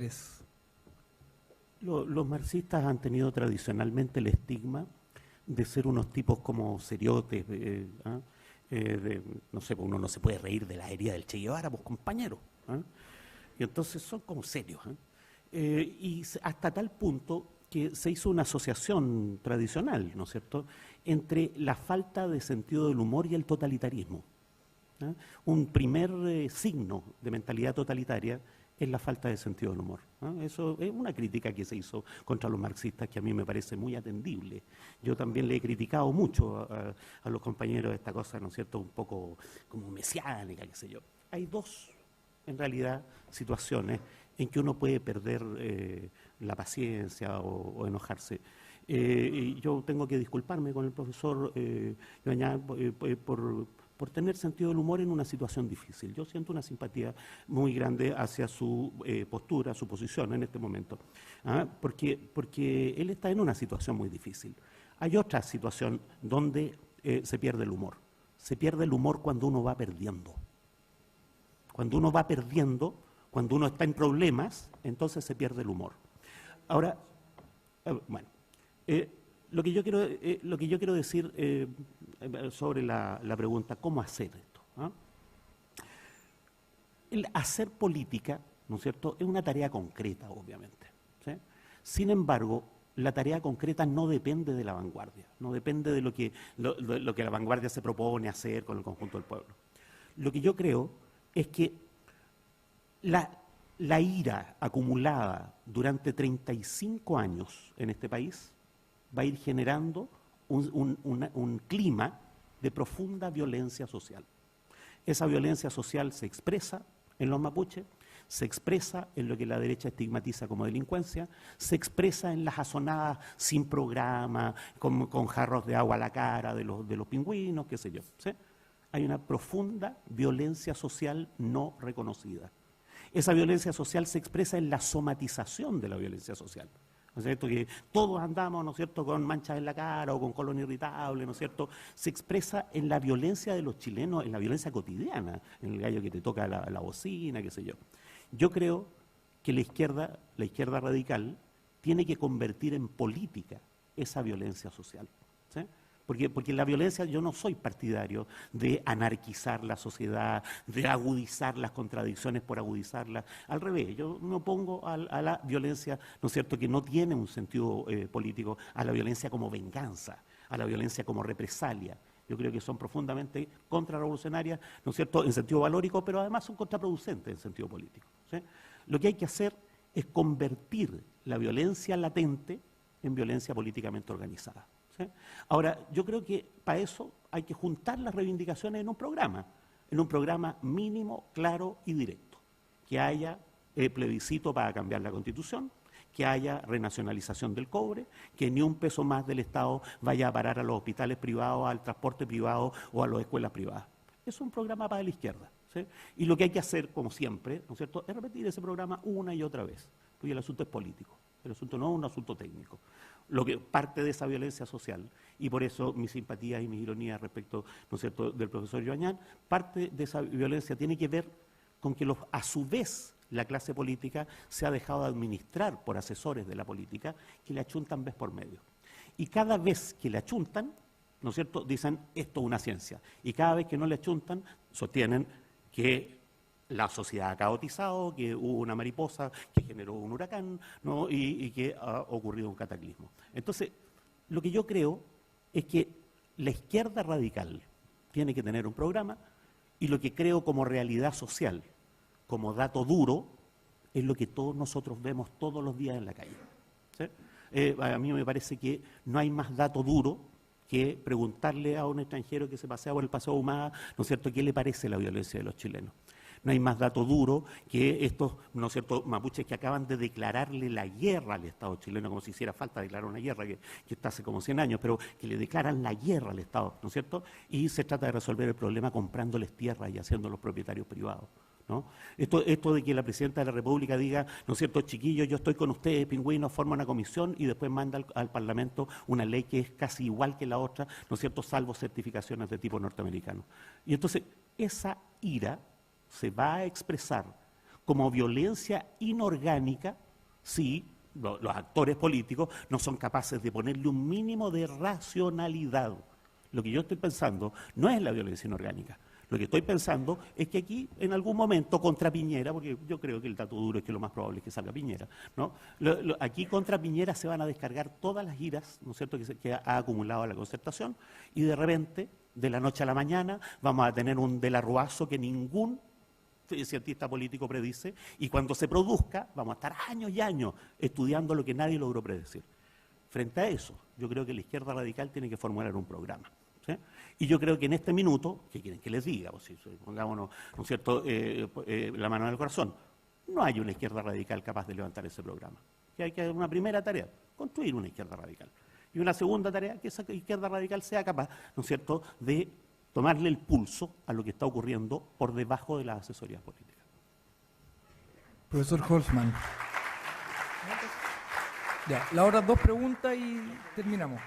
Es- Los marxistas han tenido tradicionalmente el estigma de ser unos tipos como seriotes, no sé, pues uno no se puede reír de la herida del Che Guevara, pues compañeros. ¿Ah? Y entonces son como serios. Hasta tal punto que se hizo una asociación tradicional, ¿no es cierto?, entre la falta de sentido del humor y el totalitarismo. ¿Ah? Un primer signo de mentalidad totalitaria es la falta de sentido del humor. ¿Ah? Eso es una crítica que se hizo contra los marxistas que a mí me parece muy atendible. Yo también le he criticado mucho a los compañeros de esta cosa, ¿no es cierto?, un poco como mesiánica, qué sé yo. Hay dos, en realidad, situaciones en que uno puede perder la paciencia o enojarse. Y yo tengo que disculparme con el profesor Joañán, por tener sentido del humor en una situación difícil. Yo siento una simpatía muy grande hacia su postura, su posición en este momento, porque él está en una situación muy difícil. Hay otra situación donde se pierde el humor. Se pierde el humor cuando uno va perdiendo. Cuando uno va perdiendo, cuando uno está en problemas, entonces se pierde el humor. Ahora, bueno, lo que yo quiero decir sobre la pregunta, ¿cómo hacer esto? ¿Ah? El hacer política, ¿no es cierto?, es una tarea concreta, obviamente. ¿Sí? Sin embargo, la tarea concreta no depende de la vanguardia, no depende de lo que la vanguardia se propone hacer con el conjunto del pueblo. Lo que yo creo es que la ira acumulada durante 35 años en este país va a ir generando un clima de profunda violencia social. Esa violencia social se expresa en los mapuches, se expresa en lo que la derecha estigmatiza como delincuencia, se expresa en las azonadas sin programa, con jarros de agua a la cara de los pingüinos, qué sé yo. ¿Sí? Hay una profunda violencia social no reconocida. Esa violencia social se expresa en la somatización de la violencia social. ¿No es cierto? Que todos andamos, ¿no es cierto?, con manchas en la cara o con colon irritable, ¿no es cierto? Se expresa en la violencia de los chilenos, en la violencia cotidiana, en el gallo que te toca la bocina, qué sé yo. Yo creo que la izquierda radical, tiene que convertir en política esa violencia social. ¿Sí? Porque la violencia, yo no soy partidario de anarquizar la sociedad, de agudizar las contradicciones por agudizarlas. Al revés, yo me opongo a la violencia, ¿no es cierto?, que no tiene un sentido político, a la violencia como venganza, a la violencia como represalia. Yo creo que son profundamente contrarrevolucionarias, ¿no es cierto?, en sentido valórico, pero además son contraproducentes en sentido político. ¿Sí? Lo que hay que hacer es convertir la violencia latente en violencia políticamente organizada. ¿Sí? Ahora, yo creo que para eso hay que juntar las reivindicaciones en un programa mínimo, claro y directo. Que haya plebiscito para cambiar la Constitución, que haya renacionalización del cobre, que ni un peso más del Estado vaya a parar a los hospitales privados, al transporte privado o a las escuelas privadas. Es un programa para la izquierda. ¿Sí? Y lo que hay que hacer, como siempre, ¿no es cierto?, es repetir ese programa una y otra vez, porque el asunto es político, el asunto no es un asunto técnico. Lo que parte de esa violencia social, y por eso mi simpatía y mi ironía respecto, ¿no es cierto?, del profesor Joañán, parte de esa violencia tiene que ver con que a su vez la clase política se ha dejado de administrar por asesores de la política que le achuntan vez por medio. Y cada vez que le achuntan, ¿no es cierto?, dicen esto es una ciencia. Y cada vez que no le achuntan, sostienen que la sociedad ha caotizado, que hubo una mariposa que generó un huracán, ¿no?, y que ha ocurrido un cataclismo. Entonces, lo que yo creo es que la izquierda radical tiene que tener un programa, y lo que creo como realidad social, como dato duro, es lo que todos nosotros vemos todos los días en la calle. ¿Sí? A mí me parece que no hay más dato duro que preguntarle a un extranjero que se pasea por el Paseo Ahumada, ¿no es cierto?, qué le parece la violencia de los chilenos. No hay más dato duro que estos, ¿no es cierto?, mapuches que acaban de declararle la guerra al Estado chileno, como si hiciera falta declarar una guerra que está hace como 100 años, pero que le declaran la guerra al Estado, ¿no es cierto? Y se trata de resolver el problema comprándoles tierras y haciéndolos propietarios privados. ¿No? Esto de que la presidenta de la República diga, ¿no es cierto?, chiquillos, yo estoy con ustedes, pingüinos, forma una comisión y después manda al Parlamento una ley que es casi igual que la otra, ¿no es cierto?, salvo certificaciones de tipo norteamericano. Y entonces esa ira se va a expresar como violencia inorgánica si los actores políticos no son capaces de ponerle un mínimo de racionalidad. Lo que yo estoy pensando no es la violencia inorgánica. Lo que estoy pensando es que aquí, en algún momento, contra Piñera, porque yo creo que el dato duro es que lo más probable es que salga Piñera, ¿no? Aquí contra Piñera se van a descargar todas las iras, ¿no es cierto?, que ha acumulado la Concertación, y de repente, de la noche a la mañana, vamos a tener un De la Ruazo que ningún cientista político predice, y cuando se produzca, vamos a estar años y años estudiando lo que nadie logró predecir. Frente a eso, yo creo que la izquierda radical tiene que formular un programa. ¿Sí? Y yo creo que en este minuto, ¿qué quieren que les diga? Pues si pongámonos, ¿no es cierto?, la mano en el corazón, no hay una izquierda radical capaz de levantar ese programa. Que hay que hacer una primera tarea, construir una izquierda radical. Y una segunda tarea, que esa izquierda radical sea capaz, ¿no es cierto?, de tomarle el pulso a lo que está ocurriendo por debajo de las asesorías políticas. Profesor Holzman. Ya, la hora 2 preguntas y terminamos.